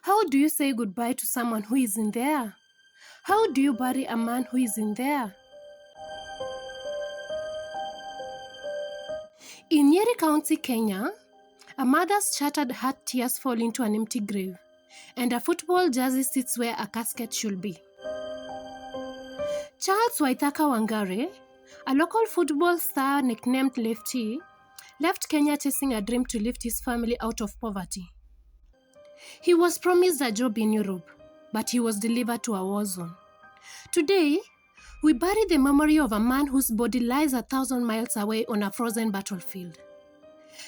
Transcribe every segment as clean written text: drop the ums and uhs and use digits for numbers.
How do you say goodbye to someone who isn't there? How do you bury a man who isn't there? In Nyeri County, Kenya, a mother's shattered heart tears fall into an empty grave, and a football jersey sits where a casket should be. Charles Waithaka Wangari, a local football star nicknamed Leftie, left Kenya chasing a dream to lift his family out of poverty. He was promised a job in Europe, but he was delivered to a war zone. Today, we bury the memory of a man whose body lies 1,000 miles away on a frozen battlefield.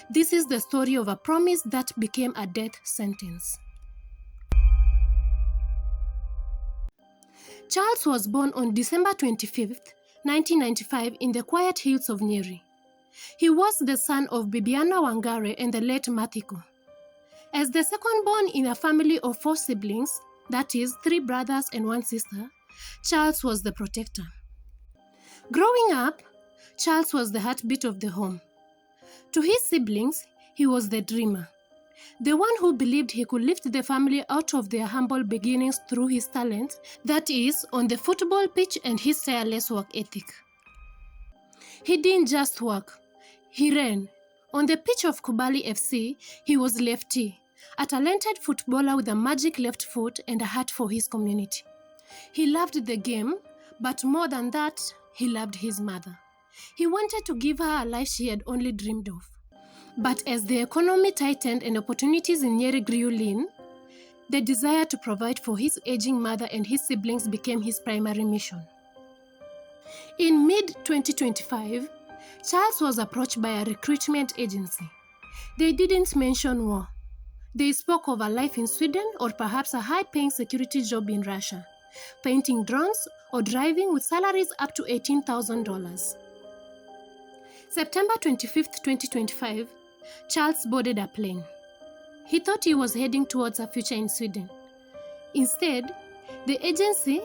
This is the story of a promise that became a death sentence. Charles was born on December 25, 1995 in the quiet hills of Nyeri. He was the son of Bibiana Wangari and the late Mathiko. As the second born in a family of 4 siblings, that is, 3 brothers and 1 sister, Charles was the protector. Growing up, Charles was the heartbeat of the home. To his siblings, he was the dreamer, the one who believed he could lift the family out of their humble beginnings through his talent, that is, on the football pitch and his tireless work ethic. He didn't just work, he ran. On the pitch of Kubali FC, he was Leftie, a talented footballer with a magic left foot and a heart for his community. He loved the game, but more than that, he loved his mother. He wanted to give her a life she had only dreamed of. But as the economy tightened and opportunities in Nyeri grew lean, the desire to provide for his aging mother and his siblings became his primary mission. In mid-2025, Charles was approached by a recruitment agency. They didn't mention war. They spoke of a life in Sweden or perhaps a high-paying security job in Russia, painting drones or driving with salaries up to $18,000. September 25, 2025, Charles boarded a plane. He thought he was heading towards a future in Sweden. Instead, the agency,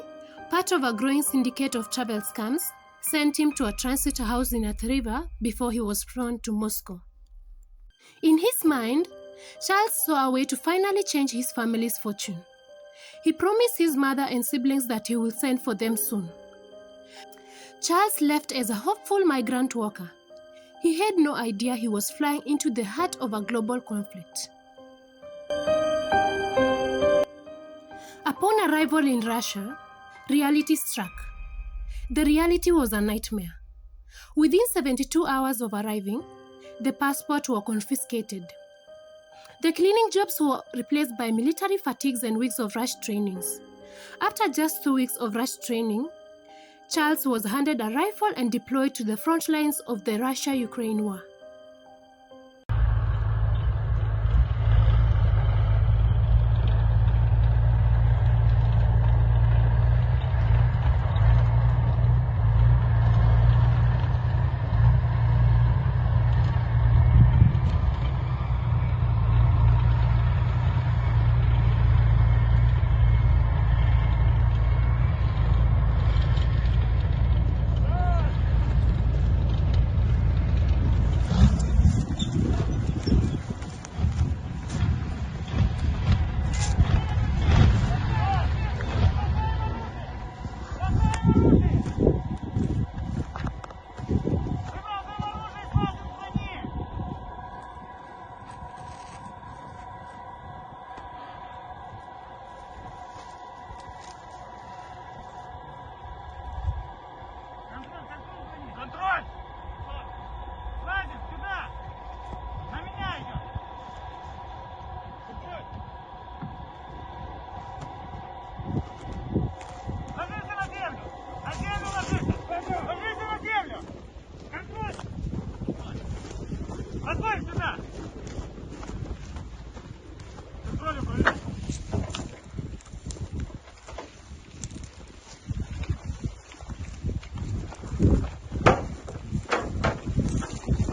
part of a growing syndicate of travel scams, sent him to a transit house in Atriva before he was flown to Moscow. In his mind, Charles saw a way to finally change his family's fortune. He promised his mother and siblings that he will send for them soon. Charles left as a hopeful migrant worker. He had no idea he was flying into the heart of a global conflict. Upon arrival in Russia, reality struck. The reality was a nightmare. Within 72 hours of arriving, the passports were confiscated. The cleaning jobs were replaced by military fatigues and weeks of rush trainings. After just 2 weeks of rush training, Charles was handed a rifle and deployed to the front lines of the Russia-Ukraine war.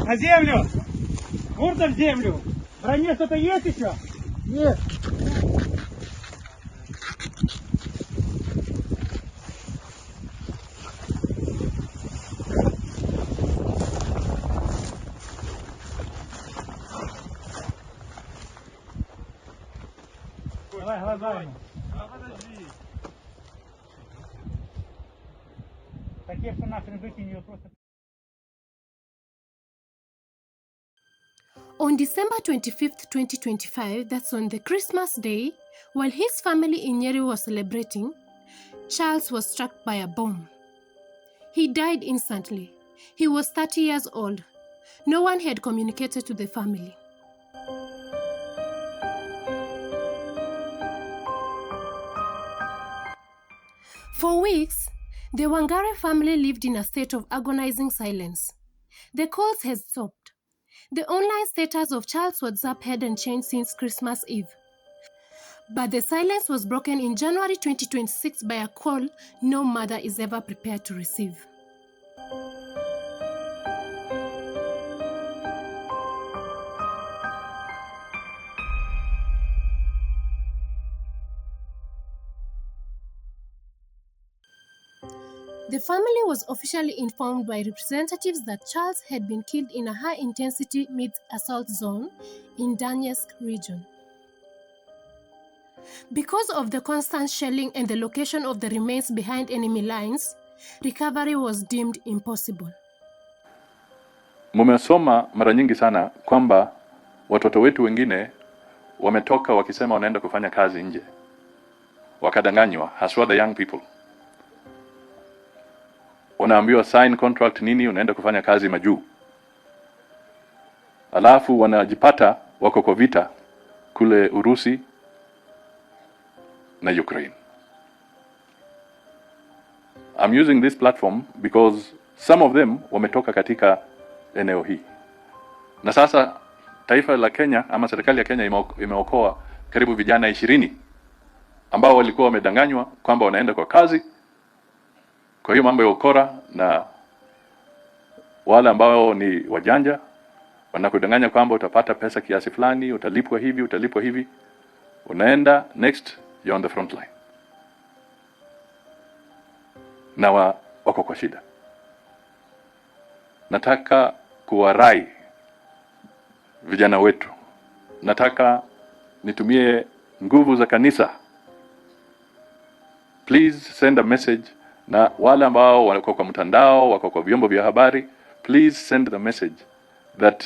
На землю! Морда в землю! В броне что-то есть еще? Нет. Давай глазами. Такие, что нахрен выкинь ее просто. On December 25th, 2025, that's on the Christmas day, while his family in Nyeri was celebrating, Charles was struck by a bomb. He died instantly. He was 30 years old. No one had communicated to the family. For weeks, the Wangari family lived in a state of agonizing silence. The calls had stopped. The online status of Charles' WhatsApp hadn't changed since Christmas Eve. But the silence was broken in January 2026 by a call no mother is ever prepared to receive. The family was officially informed by representatives that Charles had been killed in a high-intensity mid-assault zone in Donetsk region. Because of the constant shelling and the location of the remains behind enemy lines, recovery was deemed impossible. Mumesoma mara nyingi sana kwamba watoto wetu wengine wametoka wakisema wanaenda kufanya kazi nje. Wakadanganywa, haswa the young people. Unaambiwa sign contract nini, unaenda kufanya kazi majuu. Alafu wanajipata wako kwa vita kule Urusi na Ukraine. I'm using this platform because some of them wametoka katika eneo hii. Na sasa taifa la Kenya ama serikali ya Kenya imeokoa karibu vijana 20 ambao walikuwa wamedanganywa kwamba wanaenda kwa kazi. Kwa hiyo mambo ya ukora na wale ambao ni wajanja wanakudanganya kwamba utapata pesa kiasi fulani, utalipwa hivi, unaenda next you're on the front line. Na wako kwa shida. Nataka kuwarai vijana wetu. Nataka nitumie nguvu za kanisa. Please send a message, na wale ambao wako kwa mtandao, wako kwa vyombo vya habari, please send the message that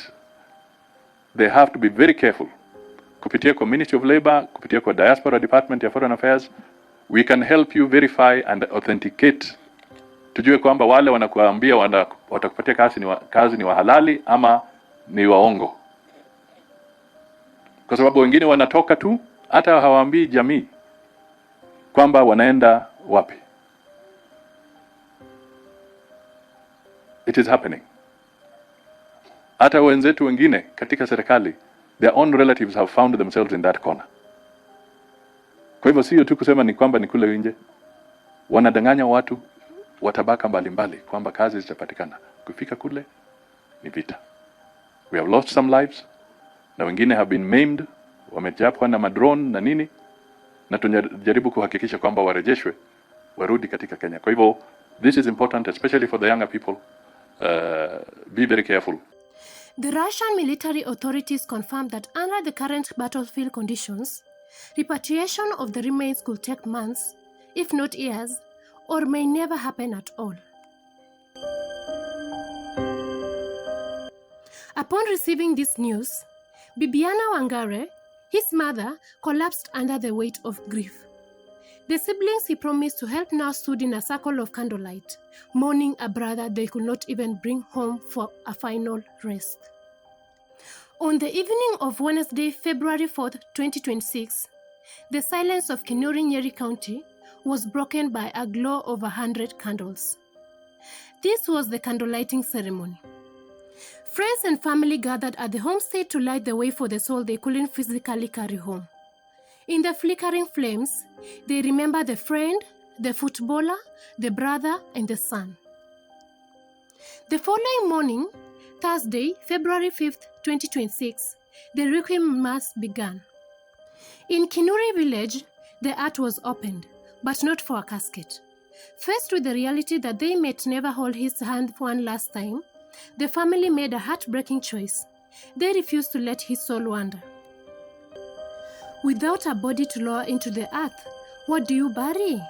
they have to be very careful. Kupitia kwa Ministry of Labor, kupitia kwa Diaspora Department ya Foreign Affairs, we can help you verify and authenticate. Tujue kwamba wale wanakuambia watakupatia kazi ni wahalali ama ni waongo. Kwa sababu wengine wanatoka tu, hata hawaambii jamii kwamba wanaenda wapi. It is happening. Hata wenzetu wengine katika serikali, their own relatives have found themselves in that corner. Kwa hivyo sio tu kusema ni kwamba ni kule nje. Wanadanganya watu wa tabaka mbalimbali kwamba kazi zitapatikana. Kufika kule ni vita. We have lost some lives, na wengine have been maimed, wamejapwa na madrone na nini, na tunajaribu kuhakikisha kwamba warejeshwe, warudi katika Kenya. Kwa hivyo this is important, especially for the younger people. Be very careful. The Russian military authorities confirmed that under the current battlefield conditions, repatriation of the remains could take months, if not years, or may never happen at all. Upon receiving this news, Bibiana Wangari, his mother, collapsed under the weight of grief. The siblings he promised to help now stood in a circle of candlelight, mourning a brother they could not even bring home for a final rest. On the evening of Wednesday, February 4th, 2026, the silence of Kinuri Nyeri County was broken by a glow of 100 candles. This was the candlelighting ceremony. Friends and family gathered at the homestead to light the way for the soul they couldn't physically carry home. In the flickering flames, they remember the friend, the footballer, the brother, and the son. The following morning, Thursday, February 5th, 2026, the Requiem Mass began. In Kinuri village, the heart was opened, but not for a casket. Faced with the reality that they might never hold his hand one last time, the family made a heartbreaking choice. They refused to let his soul wander. Without a body to lower into the earth, what do you bury?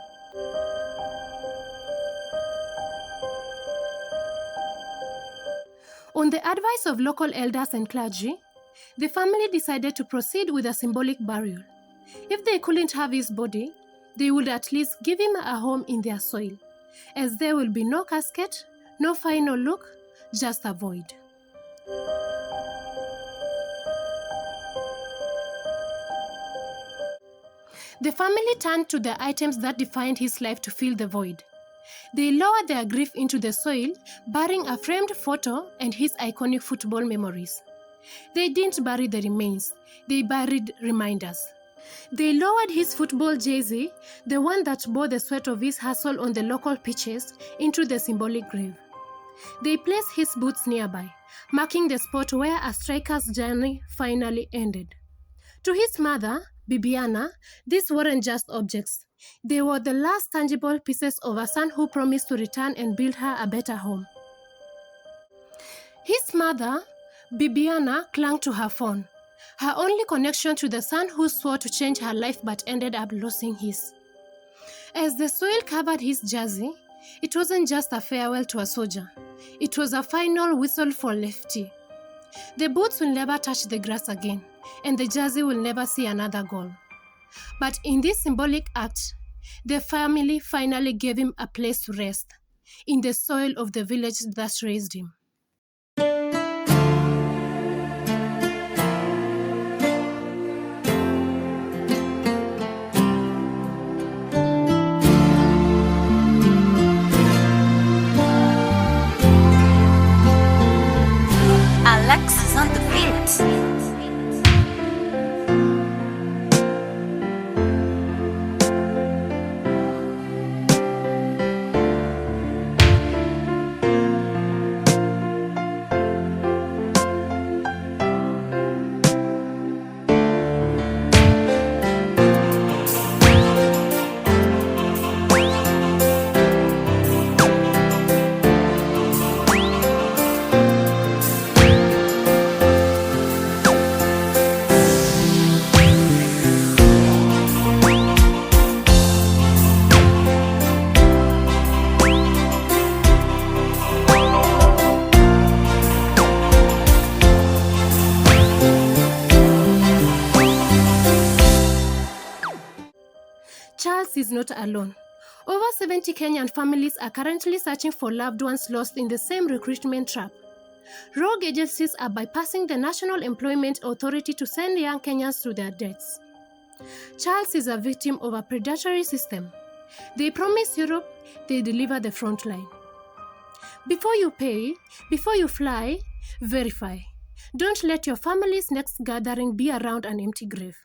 On the advice of local elders and clergy, the family decided to proceed with a symbolic burial. If they couldn't have his body, they would at least give him a home in their soil, as there will be no casket, no final look, just a void. The family turned to the items that defined his life to fill the void. They lowered their grief into the soil, burying a framed photo and his iconic football memories. They didn't bury the remains, they buried reminders. They lowered his football jersey, the one that bore the sweat of his hustle on the local pitches, into the symbolic grave. They placed his boots nearby, marking the spot where a striker's journey finally ended. To his mother, Bibiana, these weren't just objects. They were the last tangible pieces of a son who promised to return and build her a better home. His mother, Bibiana, clung to her phone, her only connection to the son who swore to change her life but ended up losing his. As the soil covered his jersey, it wasn't just a farewell to a soldier. It was a final whistle for Leftie. The boots will never touch the grass again, and the jersey will never see another goal. But in this symbolic act, the family finally gave him a place to rest, in the soil of the village that raised him. Alexis on the beat. Charles is not alone. Over 70 Kenyan families are currently searching for loved ones lost in the same recruitment trap. Rogue agencies are bypassing the National Employment Authority to send young Kenyans to their deaths. Charles is a victim of a predatory system. They promise Europe, they deliver the front line. Before you pay, before you fly, verify. Don't let your family's next gathering be around an empty grave.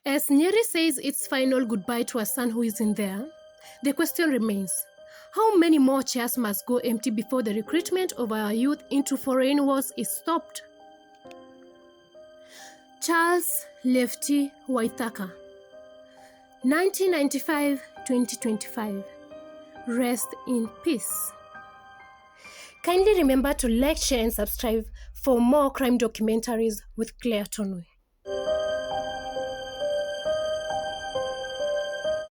As Nyeri says its final goodbye to a son who isn't there, the question remains, how many more chairs must go empty before the recruitment of our youth into foreign wars is stopped? Charles Leftie Waithaka, 1995-2025. Rest in peace. Kindly remember to like, share and subscribe for more crime documentaries with Claire Tonwe.